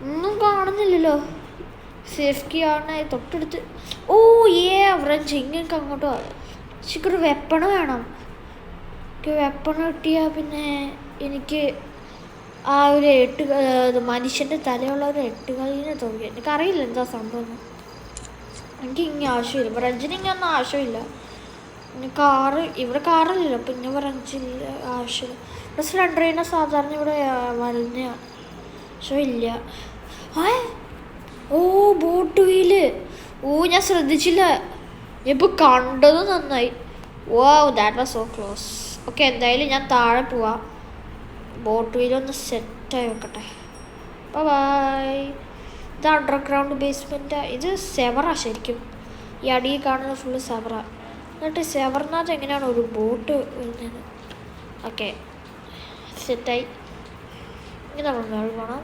ഒന്നും കാണുന്നില്ലല്ലോ. Safe key ആണ് തൊട്ടടുത്ത്. ഓ ഫ്രഞ്ച് ഇങ്ങനെ അങ്ങോട്ട് എനിക്കൊരു വെപ്പണ് വേണം. എനിക്ക് വെപ്പണ് കിട്ടിയാൽ പിന്നെ എനിക്ക് ആ ഒരു മനുഷ്യൻ്റെ തലയുള്ള ഒരു എട്ടുകളിനെ തോന്നി. എനിക്കറിയില്ല എന്താ സംഭവം. എനിക്ക് ഇങ്ങനെ ആവശ്യമില്ല. ഫ്രഞ്ചിന് ഇങ്ങനൊന്നും ആവശ്യമില്ല. പിന്നെ ഇവിടെ കാറില്ലല്ലോ. പിന്നെ ഫ്രഞ്ചില്ല ആവശ്യമില്ല. ഇവിടെ സ്ലെൻഡറിനെ സാധാരണ ഇവിടെ വരുന്നതാണ്. പക്ഷെ ഇല്ല. Boat wheel. ഞാൻ ശ്രദ്ധിച്ചില്ല. ഇപ്പോൾ കണ്ടത് നന്നായി. That was so close. Okay, എന്തായാലും ഞാൻ താഴെ പോവാം. ബോട്ട് വീലൊന്ന് സെറ്റായി വെക്കട്ടെ. ബൈ. ഇത് അണ്ടർഗ്രൗണ്ട് ബേസ്മെൻറ്റ്. ഇത് സെവറാ ശരിക്കും. ഈ അടിയിൽ കാണുന്ന ഫുള്ള് സെവറാ. എന്നിട്ട് സെവറിനകത്ത് എങ്ങനെയാണ് ഒരു ബോട്ട് വരുന്നത്? ഓക്കെ, സെറ്റായി. ഇനി നമ്മൾ വേണം.